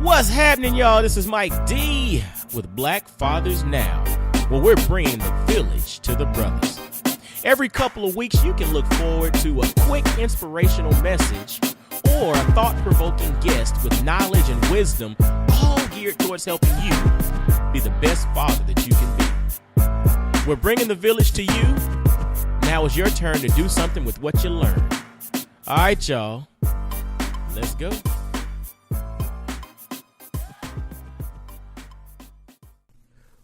What's happening, y'all? This is Mike D with Black Fathers Now, where we're bringing the village to the brothers. Every couple of weeks, you can look forward to a quick inspirational message or a thought-provoking guest with knowledge and wisdom, all geared towards helping you be the best father that you can be. We're bringing the village to you. Now it's your turn to do something with what you learned. All right, y'all. Let's go.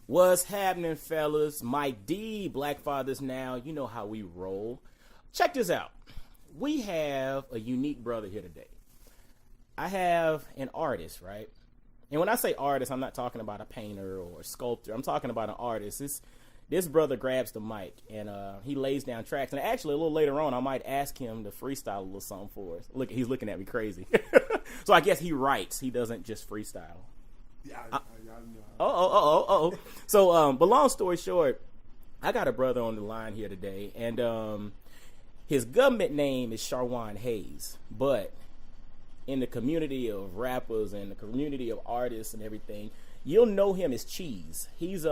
What's happening, fellas? Mike D, Black Fathers Now. You know how we roll. Check this out. We have a unique brother here today. I have an artist, right? And when I say artist, I'm not talking about a painter or a sculptor. I'm talking about an artist. This brother grabs the mic and he lays down tracks. And actually, a little later on, I might ask him to freestyle a little something for us. Look, he's looking at me crazy. So I guess he writes. He doesn't just freestyle. Yeah, I know. So, but long story short, I got a brother on the line here today, and his government name is Charjuan Hayes, but in the community of rappers and the community of artists and everything, you'll know him as Cheeze. He's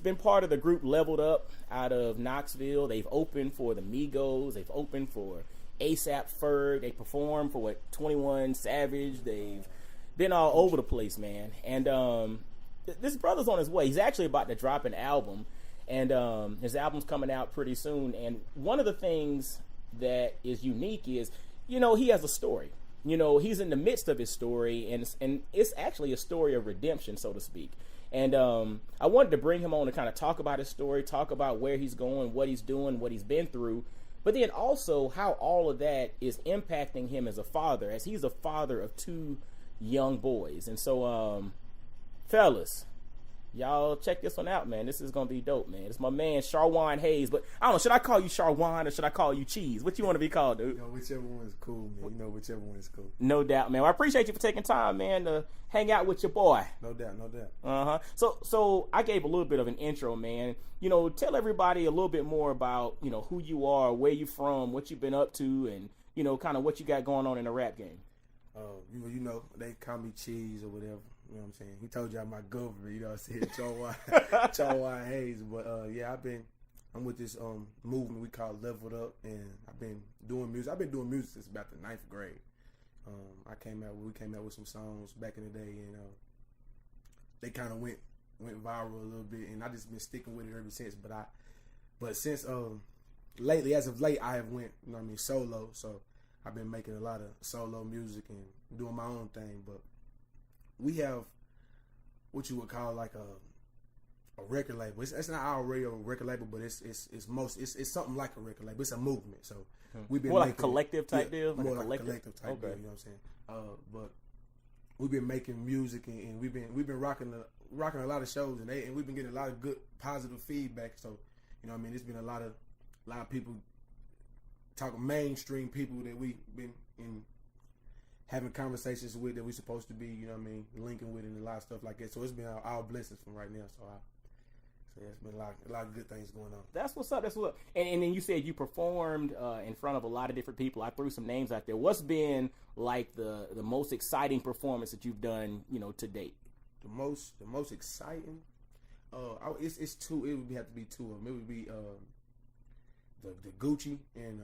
been part of the group Leveled Up out of Knoxville. They've opened for the Negros. They've opened for ASAP Ferg. They performed for 21 Savage. They've been all over the place, man. And this brother's on his way. He's actually about to drop an album, and his album's coming out pretty soon. And one of the things that is unique is, he has a story. He's in the midst of his story, and it's actually a story of redemption, so to speak. And I wanted to bring him on to kind of talk about his story, talk about where he's going, what he's doing, what he's been through, but then also how all of that is impacting him as a father, as he's a father of two young boys. And so, fellas, y'all check this one out, man. This is gonna be dope, man. It's my man Charjuan Hayes, but I don't know, should I call you Charjuan or should I call you Cheeze? What you want to be called, dude? Whichever one is cool, man. Whichever one is cool. No doubt, man. Well, I appreciate you for taking time, man, to hang out with your boy. No doubt. So I gave a little bit of an intro, man. Tell everybody a little bit more about who you are, where you from, what you've been up to, and kind of what you got going on in the rap game. They call me Cheeze or whatever. You know what I'm saying? He told you I'm my governor. I said Charjuan Hayes. But I'm with this movement we call Leveled Up, and I've been doing music. I've been doing music since about the 9th grade. We came out with some songs back in the day, and they kind of went viral a little bit, and I just been sticking with it ever since. But since lately, as of late, I have went solo. So I've been making a lot of solo music and doing my own thing. But we have what you would call like a record label. It's not our radio record label, but it's something like a record label. It's a movement. So we've been more like a collective type deal. More like a collective type deal. You know what I'm saying? But we've been making music and we've been rocking a lot of shows and we've been getting a lot of good positive feedback. So it's been a lot of people talking, mainstream people that we've been in having conversations with that we're supposed to be, linking with and a lot of stuff like that. So it's been our blessings from right now. So it's been a lot of good things going on. That's what's up. And then you said you performed in front of a lot of different people. I threw some names out there. What's been like the most exciting performance that you've done, to date? The most exciting? It's two. It would have to be two of them. It would be the Gucci and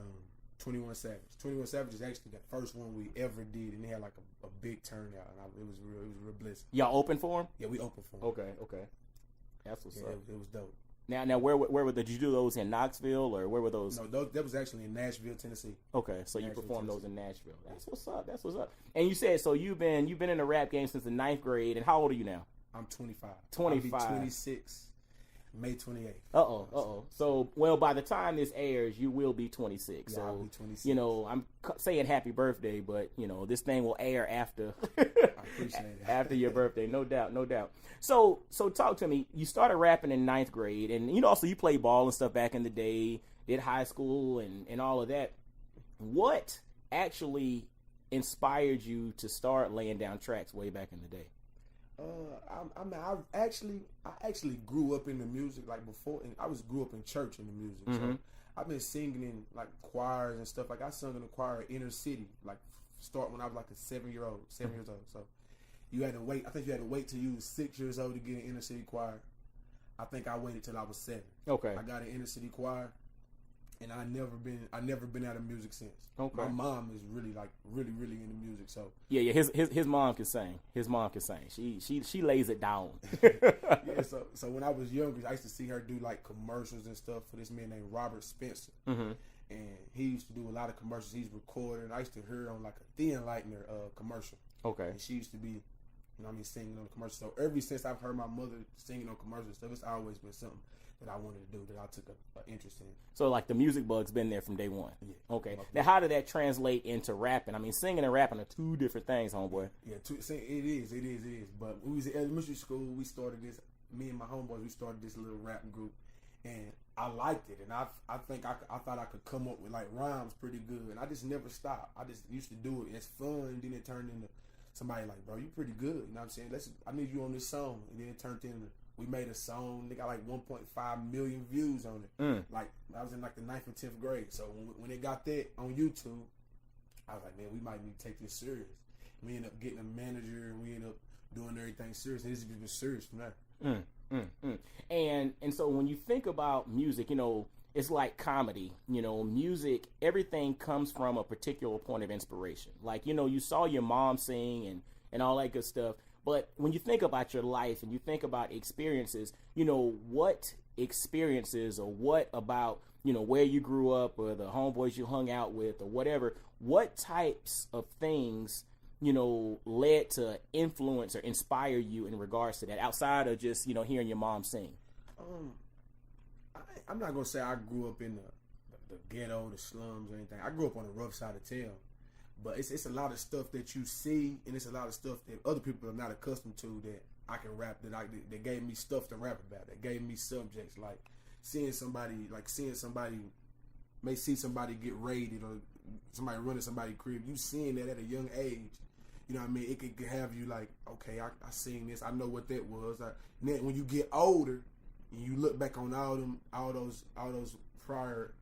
21 Savage. 21 Savage is actually the first one we ever did, and they had like a big turnout, and it was real blessing. Y'all open for them? Yeah, we opened for them. Okay. That's what's up. It was dope. Now, where did you do those in Knoxville, or where were those? No, that was actually in Nashville, Tennessee. Okay, so you performed those in Nashville. That's what's up. And you said so you've been in the rap game since the 9th grade, and how old are you now? I'm 25. 25. I'll be 26. May 28th. So, by the time this airs, you will be 26. Yeah, so, I'll be 26. I'm saying happy birthday, but, this thing will air after. I appreciate it. After your birthday, no doubt. So talk to me. You started rapping in 9th grade, and, also you played ball and stuff back in the day, did high school and all of that. What actually inspired you to start laying down tracks way back in the day? I actually grew up in the music like before, and I grew up in church in the music. Mm-hmm. So I've been singing in like choirs and stuff. Like I sung in a choir inner city, like start when I was like 7 years old. So, you had to wait. I think you had to wait till you was 6 years old to get an inner city choir. I think I waited till I was 7. Okay. I got an inner city choir, and I never been out of music since. Okay. My mom is really into music. So yeah. His mom can sing. His mom can sing. She lays it down. yeah. So when I was younger, I used to see her do like commercials and stuff for this man named Robert Spencer. Mm-hmm. And he used to do a lot of commercials. He's recording. I used to hear her on like a Thin Lightner commercial. Okay. And she used to be, singing on the commercial. So ever since I've heard my mother singing on commercial stuff, it's always been something that I wanted to do, that I took an interest in. So like the music bug's been there from day one. Yeah. Okay. Now how did that translate into rapping? I mean, singing and rapping are two different things, homeboy. Yeah, it is. But when we was in elementary school, we started this. Me and my homeboys, we started this little rap group, and I liked it. And I think I thought I could come up with like rhymes pretty good, and I just never stopped. I just used to do it. It's fun, and then it turned into somebody like, bro, you pretty good. You know what I'm saying? I need you on this song, and then it turned into. We made a song. They got like 1.5 million views on it. Like I was in like the 9th and 10th grade. So when it got that on YouTube, I was like, man, we might need to take this serious. We ended up getting a manager, and we ended up doing everything serious. And it's been serious from there. And so when you think about music, it's like comedy. Music, everything comes from a particular point of inspiration. Like, you saw your mom sing and all that good stuff. But when you think about your life and you think about experiences, what experiences or what about, where you grew up or the homeboys you hung out with or whatever, what types of things, led to influence or inspire you in regards to that outside of just, hearing your mom sing? I'm not going to say I grew up in the ghetto, the slums or anything. I grew up on the rough side of town. But it's a lot of stuff that you see, and it's a lot of stuff that other people are not accustomed to that I can rap, that gave me stuff to rap about, that gave me subjects, like seeing somebody may see somebody get raided or somebody running somebody's crib. You seeing that at a young age, you know what I mean? It could have you like, okay, I seen this, I know what that was. Then when you get older and you look back on all those prior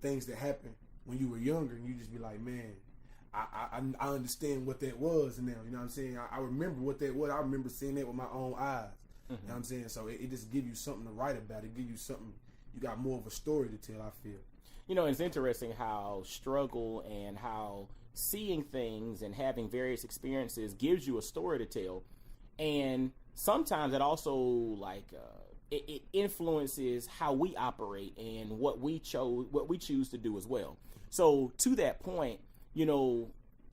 things that happened when you were younger, and you just be like, man, I understand what that was now. You know what I'm saying? I remember what that was. I remember seeing that with my own eyes. Mm-hmm. You know what I'm saying? So it just gives you something to write about. It gives you something. You got more of a story to tell, I feel. It's interesting how struggle and how seeing things and having various experiences gives you a story to tell. And sometimes it also it influences how we operate and what we choose to do as well. So to that point,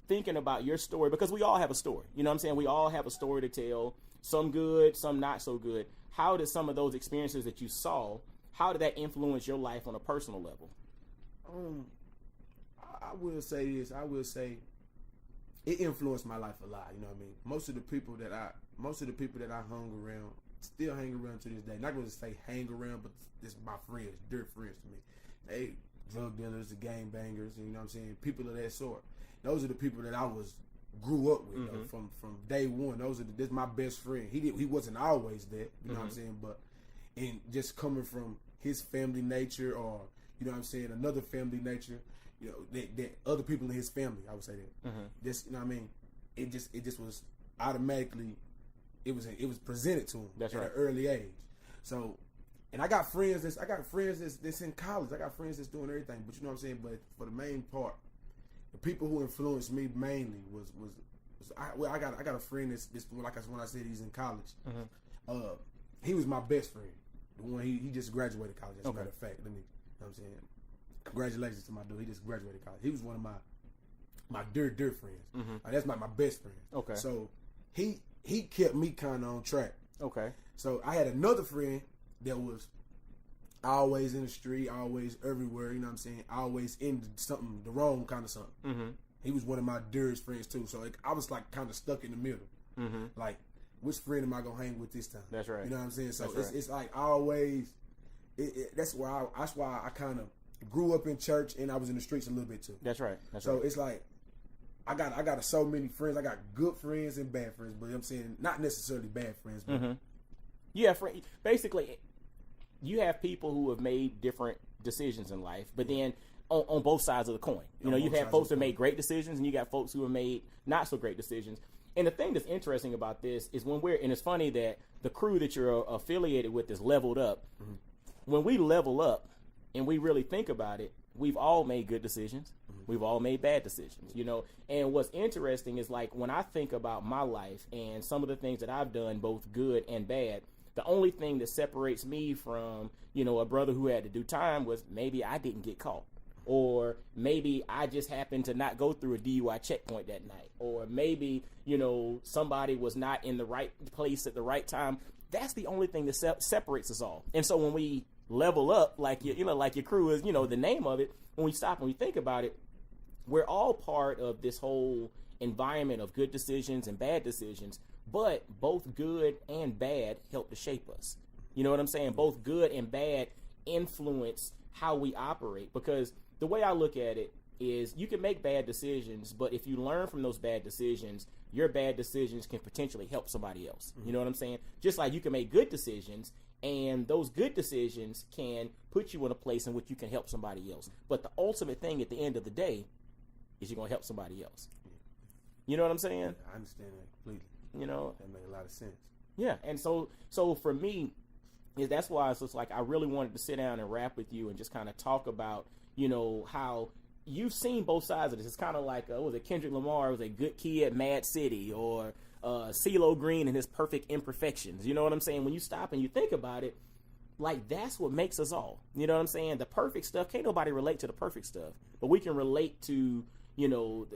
thinking about your story, because we all have a story, you know what I'm saying? We all have a story to tell, some good, some not so good. How did some of those experiences that you saw, how did that influence your life on a personal level? I will say this. I will say it influenced my life a lot. You know what I mean? Most of the people that I hung around, still hang around to this day. Not going to say hang around, but this my friends, dear friends to me. They drug dealers, the gang bangers, you know what I'm saying? People of that sort. Those are the people that I grew up with, mm-hmm. from day one. This my best friend. He wasn't always that, you know mm-hmm. what I'm saying? But and just coming from his family nature, or you know what I'm saying, another family nature, that other people in his family, I would say that. Mm-hmm. Just, you know what I mean? It just was automatically, it was presented to him at an early age. So. And I got friends that's in college. I got friends that's doing everything. But you know what I'm saying? But for the main part, the people who influenced me mainly was I got a friend that's like when I said he's in college. Mm-hmm. He was my best friend. The one he just graduated college. As a matter of fact, you know what I'm saying? Congratulations to my dude. He just graduated college. He was one of my dear friends. Mm-hmm. That's my best friend. Okay. So he kept me kind of on track. Okay. So I had another friend that was always in the street, always everywhere, you know what I'm saying? Always in something, the wrong kind of something. Mm-hmm. He was one of my dearest friends too. So I was like kind of stuck in the middle. Mm-hmm. Like, which friend am I going to hang with this time? That's right. You know what I'm saying? So it's like always, that's why I kind of grew up in church and I was in the streets a little bit too. That's right. So it's like, I got so many friends. I got good friends and bad friends, but I'm saying not necessarily bad friends, but mm-hmm. Yeah, basically, you have people who have made different decisions in life, but then on both sides of the coin. You have folks that made great decisions, and you got folks who have made not so great decisions. And the thing that's interesting about this is and it's funny that the crew that you're affiliated with is leveled up. Mm-hmm. When we level up and we really think about it, we've all made good decisions. Mm-hmm. We've all made bad decisions, you know. And what's interesting is, like, when I think about my life and some of the things that I've done, both good and bad, the only thing that separates me from, you know, a brother who had to do time was maybe I didn't get caught. Or maybe I just happened to not go through a DUI checkpoint that night. Or maybe, you know, somebody was not in the right place at the right time. That's the only thing that separates us all. And so when we level up, like like your crew is, you know, the name of it, when we stop and we think about it, we're all part of this whole environment of good decisions and bad decisions, but both good and bad help to shape us. You know what I'm saying? Both good and bad influence how we operate, because the way I look at it is you can make bad decisions, but if you learn from those bad decisions, your bad decisions can potentially help somebody else. You know what I'm saying? Just like you can make good decisions, and those good decisions can put you in a place in which you can help somebody else. But the ultimate thing at the end of the day is you're going to help somebody else. You know what I'm saying? Yeah, I understand that completely. You know? That makes a lot of sense. Yeah, and so for me, that's why it's just like I really wanted to sit down and rap with you and just kind of talk about, you know, how you've seen both sides of this. It's kind of like, was it Kendrick Lamar was a good kid at Mad City, or CeeLo Green and his perfect imperfections. You know what I'm saying? When you stop and you think about it, like, that's what makes us all. You know what I'm saying? The perfect stuff, can't nobody relate to the perfect stuff, but we can relate to, you know,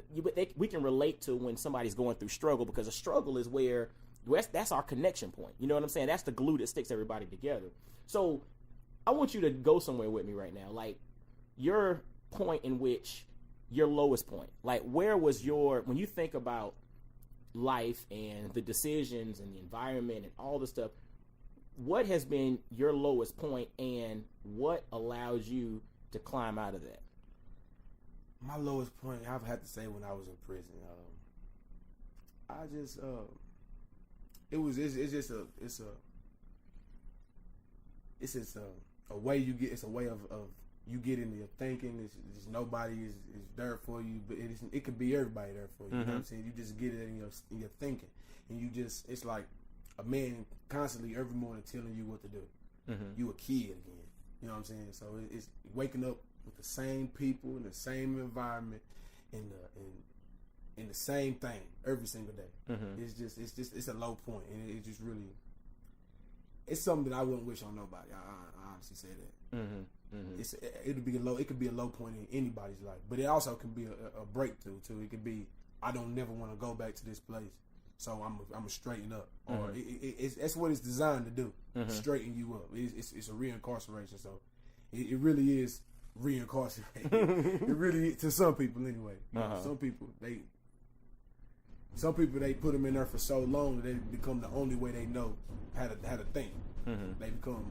we can relate to when somebody's going through struggle, because a struggle is where that's our connection point. You know what I'm saying? That's the glue that sticks everybody together. So I want you to go somewhere with me right now. Like, your point in which your lowest point, like, where was when you think about life and the decisions and the environment and all the stuff, what has been your lowest point and what allows you to climb out of that? My lowest point, I've had to say, when I was in prison, it's just a way you get. It's a way of you get into your thinking. It's nobody is there for you, but it could be everybody there for you. Mm-hmm. You know what I'm saying? You just get it in your thinking, and it's like a man constantly every morning telling you what to do. Mm-hmm. You a kid again. You know what I'm saying? So it's waking up with the same people in the same environment, in the same thing every single day. Mm-hmm. It's a low point, and it just really, it's something that I wouldn't wish on nobody. I honestly say that. Mm-hmm. Mm-hmm. It could be a low point in anybody's life, but it also can be a breakthrough too. It could be, I don't never want to go back to this place, so I'm gonna straighten up. Mm-hmm. Or that's what it's designed to do, mm-hmm. straighten you up. It's a reincarceration, so it really is reincarcerated. It really, to some people anyway. You know, some people they put them in there for so long that they become the only way they know how to think. Mm-hmm. They become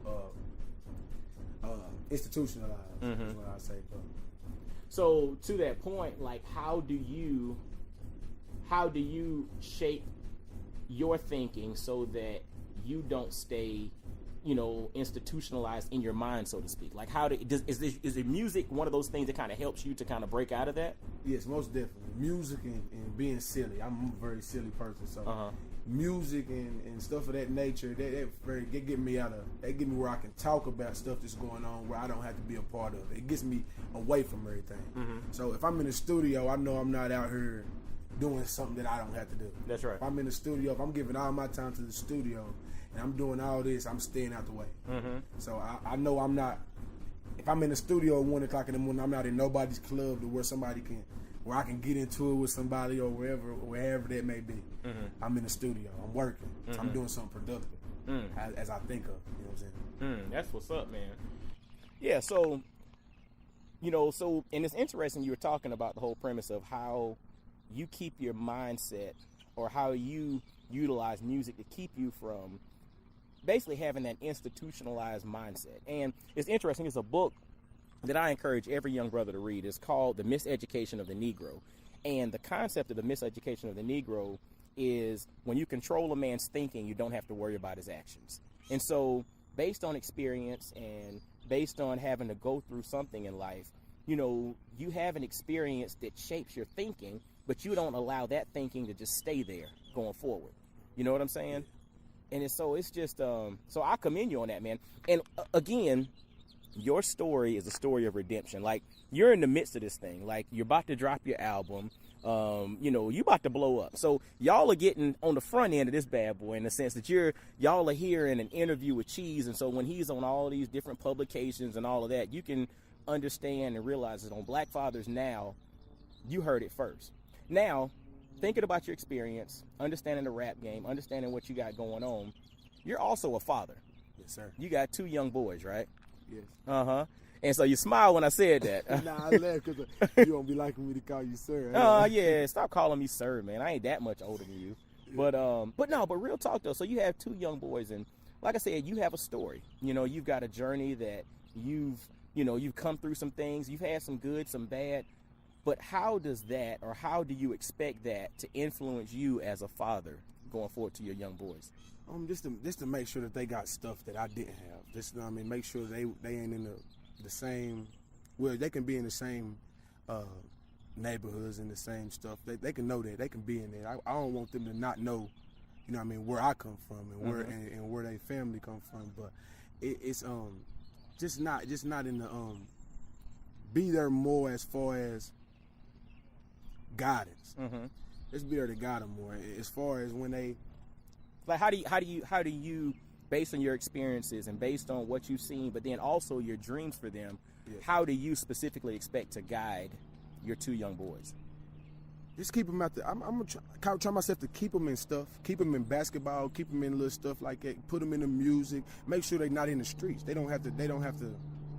institutionalized. Mm-hmm. Is what I say. But. So to that point, like, how do you shape your thinking so that you don't stay, you know, institutionalized in your mind, so to speak? Like, is the music one of those things that kind of helps you to kind of break out of that? Yes, most definitely. Music and being silly. I'm a very silly person, so music and stuff of that nature, that get me where I can talk about stuff that's going on where I don't have to be a part of it. It gets me away from everything. Mm-hmm. So if I'm in the studio, I know I'm not out here doing something that I don't have to do. That's right. If I'm in the studio, if I'm giving all my time to the studio and I'm doing all this, I'm staying out the way. Mm-hmm. So I know I'm not, if I'm in the studio at 1 o'clock in the morning, I'm not in nobody's club to where I can get into it with somebody or wherever that may be. Mm-hmm. I'm in the studio. I'm working. Mm-hmm. So I'm doing something productive as I think of. You know what I'm saying? That's what's up, man. Yeah, so, you know, and it's interesting you were talking about the whole premise of how you keep your mindset, or how you utilize music to keep you from basically having that institutionalized mindset. And it's interesting. It's a book that I encourage every young brother to read. It's called The Miseducation of the Negro. And the concept of the miseducation of the Negro is when you control a man's thinking, you don't have to worry about his actions. And so based on experience and based on having to go through something in life, you know, you have an experience that shapes your thinking, but you don't allow that thinking to just stay there going forward. You know what I'm saying? And it's just so I commend you on that, man. And again, your story is a story of redemption. Like, you're in the midst of this thing. Like, you're about to drop your album. You about to blow up. So y'all are getting on the front end of this bad boy, in the sense that y'all are hearing an interview with Cheeze. And so when he's on all these different publications and all of that, you can understand and realize that on Black Fathers Now, you heard it first. Now, thinking about your experience, understanding the rap game, understanding what you got going on, you're also a father. Yes, sir. You got 2 young boys, right? Yes. Uh-huh. And so you smiled when I said that. Nah, I laughed because you don't be liking me to call you sir. Yeah, stop calling me sir, man. I ain't that much older than you. Yeah. But real talk though. So you have 2 young boys, and like I said, you have a story. You've got a journey that you've come through some things. You've had some good, some bad. But how do you expect that to influence you as a father going forward to your young boys? Just to make sure that they got stuff that I didn't have. Just, make sure they ain't in the same, well, they can be in the same neighborhoods and the same stuff. They can know that. They can be in there. I don't want them to not know, where I come from and where and where their family come from. But it's just not in the be there more as far as guidance. Just be there to guide them more. As far as when they, like, how do you based on your experiences and based on what you've seen, but then also your dreams for them, how do you specifically expect to guide your 2 young boys? Just keep them out there. I'm gonna try myself to keep them in stuff, keep them in basketball, keep them in little stuff like that, put them in the music, make sure they're not in the streets. They don't have to,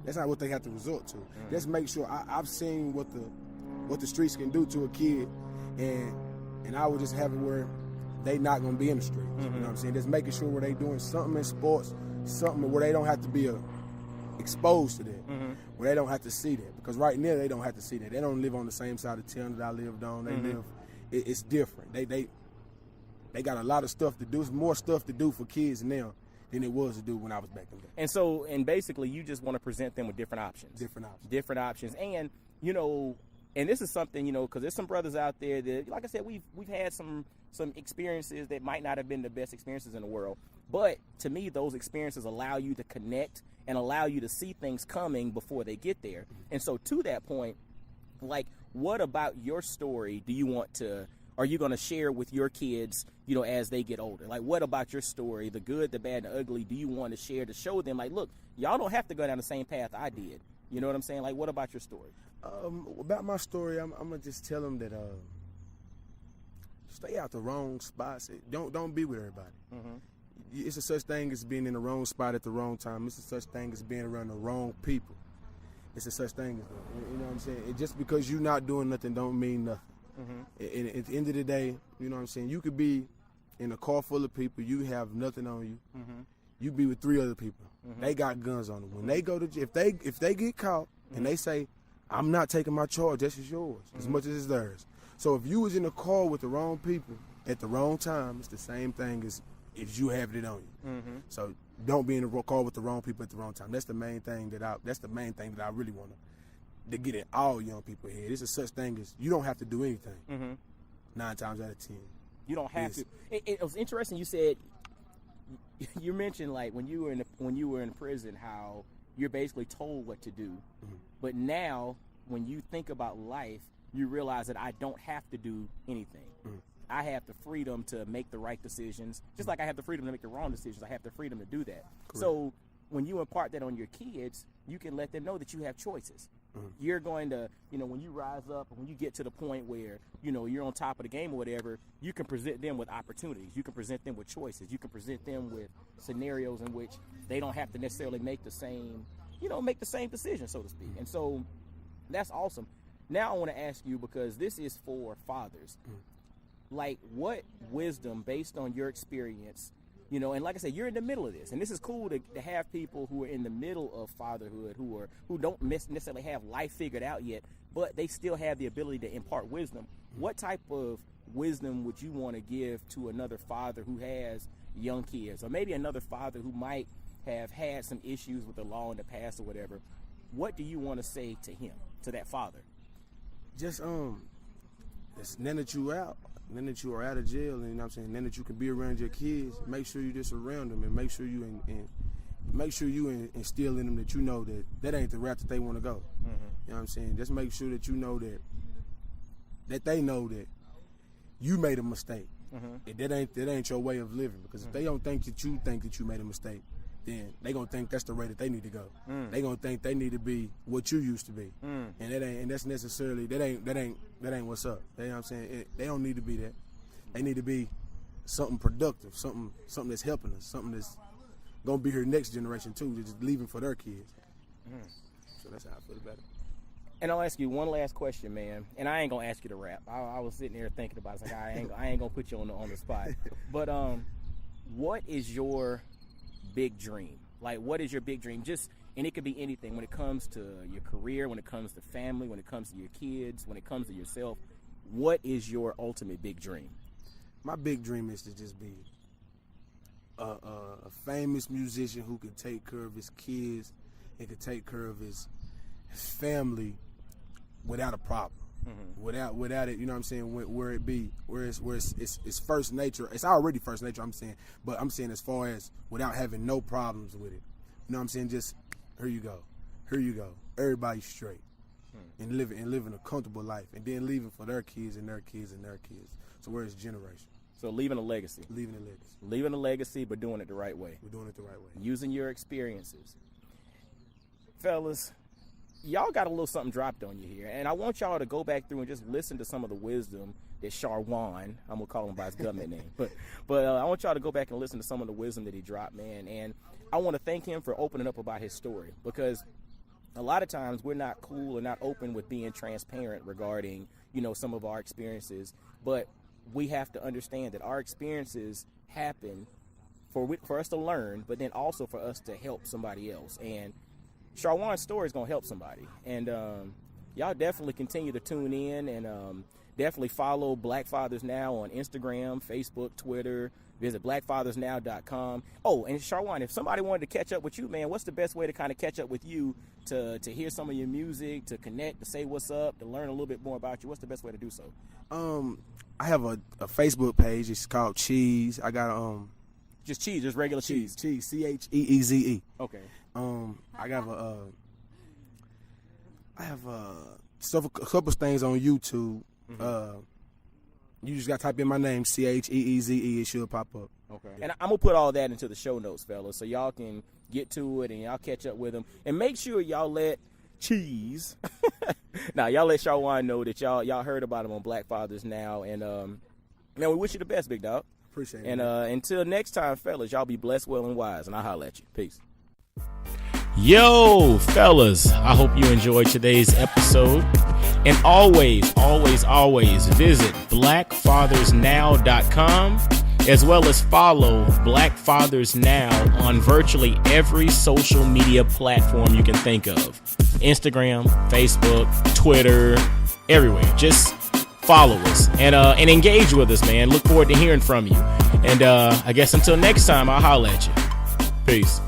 that's not what they have to resort to. Just make sure, I've seen what the streets can do to a kid, and I would just have it where they not gonna be in the streets. You know what I'm saying? Just making sure where they doing something in sports, something where they don't have to be exposed to that, where they don't have to see that. Because right now they don't have to see that. They don't live on the same side of town that I lived on. They live, it's different. They got a lot of stuff to do. It's more stuff to do for kids now than it was to do when I was back in there. And basically you just want to present them with different options. Different options. And and this is something, because there's some brothers out there that, like I said, we've had some experiences that might not have been the best experiences in the world. But to me, those experiences allow you to connect and allow you to see things coming before they get there. And so to that point, like, what about your story are you going to share with your kids, as they get older? Like, what about your story, the good, the bad, the ugly, do you want to share to show them, like, look, y'all don't have to go down the same path I did. You know what I'm saying? Like, what about your story? About my story, I'm gonna just tell them that stay out the wrong spots. Don't be with everybody. It's a such thing as being in the wrong spot at the wrong time. It's a such thing as being around the wrong people. It's a such thing as that. You know what I'm saying? And just because you're not doing nothing don't mean nothing. And at the end of the day, you know what I'm saying? You could be in a car full of people. You have nothing on you. You be with 3 other people. They got guns on them. When they go to jail, if they get caught and they say, I'm not taking my charge, that's just yours, as much as it's theirs. So if you was in a car with the wrong people at the wrong time, it's the same thing as if you have it on you. So don't be in a car with the wrong people at the wrong time. That's the main thing that I really want to get in all young people's head. It's a such thing as you don't have to do anything. 9 times out of 10. You don't have to. It was interesting. You said, you mentioned, like, when you were in prison, how you're basically told what to do. But now, when you think about life, you realize that I don't have to do anything. I have the freedom to make the right decisions. Just like I have the freedom to make the wrong decisions, I have the freedom to do that. Correct. So when you impart that on your kids, you can let them know that you have choices. You're going to, when you rise up, when you get to the point where, you're on top of the game or whatever, you can present them with opportunities. You can present them with choices. You can present them with scenarios in which they don't have to necessarily make the same decision, so to speak. And so that's awesome. Now I want to ask you, because this is for fathers, like, what wisdom, based on your experience, and like I said, you're in the middle of this, and this is cool to have people who are in the middle of fatherhood, who don't necessarily have life figured out yet, but they still have the ability to impart wisdom. What type of wisdom would you want to give to another father who has young kids, or maybe another father who might have had some issues with the law in the past or whatever? What do you want to say to him, to that father? Just none that you out. are out of jail, and you know what I'm saying, then that you can be around your kids, make sure you just around them, and make sure you instill in them that you know that ain't the route that they want to go. Mm-hmm. You know what I'm saying? Just make sure that you know that they know that you made a mistake. Mm-hmm. That ain't your way of living, because if they don't think that you made a mistake, then they gonna think that's the way that they need to go. They gonna think they need to be what you used to be, and that's necessarily that ain't what's up. You know what I'm saying? They don't need to be that. They need to be something productive, something that's helping us, something that's gonna be her next generation too, just leaving for their kids. So that's how I feel about it. And I'll ask you one last question, man. And I ain't gonna ask you to rap. I was sitting there thinking about it. It's like I ain't gonna put you on the spot. But what is your big dream? Like, what is your big dream? And it could be anything. When it comes to your career, when it comes to family, when it comes to your kids, when it comes to yourself, what is your ultimate big dream? My big dream is to just be a famous musician who can take care of his kids and can take care of his family without a problem. Mm-hmm. Without it, you know what I'm saying, where it's first nature. It's already first nature, I'm saying, but I'm saying as far as without having no problems with it. You know what I'm saying? Just here you go. Everybody straight. And living a comfortable life, and then leaving for their kids and their kids and their kids. So where it's generation. So leaving a legacy. Leaving a legacy, but doing it the right way. We're doing it the right way. Using your experiences. Fellas, y'all got a little something dropped on you here, and I want y'all to go back through and just listen to some of the wisdom that Charjuan, I'm gonna call him by his government name, but I want y'all to go back and listen to some of the wisdom that he dropped, man. And I want to thank him for opening up about his story, because a lot of times we're not cool or not open with being transparent regarding, you know, some of our experiences, but we have to understand that our experiences happen for us to learn, but then also for us to help somebody else. And Charjuan's story is going to help somebody. And y'all definitely continue to tune in, and definitely follow Black Fathers Now on Instagram, Facebook, Twitter. Visit blackfathersnow.com. Oh, and Charjuan, if somebody wanted to catch up with you, man, what's the best way to kind of catch up with you, to hear some of your music, to connect, to say what's up, to learn a little bit more about you? What's the best way to do so? I have a Facebook page. It's called Cheeze. I got just Cheeze, just regular Cheeze. Cheeze, Cheeze. Okay. I have a couple things on YouTube. Mm-hmm. You just got to type in my name, Cheeze. It should pop up. Okay. And I'm going to put all that into the show notes, fellas, so y'all can get to it and y'all catch up with him. And make sure y'all let Cheeze, y'all let Charjuan know that y'all heard about him on Black Fathers Now. And, man, we wish you the best, big dog. Appreciate it. And until next time, fellas, y'all be blessed, well, and wise. And I'll holler at you. Peace. Yo, fellas, I hope you enjoyed today's episode. And always visit blackfathersnow.com, as well as follow Black Fathers Now on virtually every social media platform you can think of. Instagram, Facebook, Twitter, everywhere. Just follow us and engage with us, man. Look forward to hearing from you. And I guess until next time, I'll holler at you. Peace.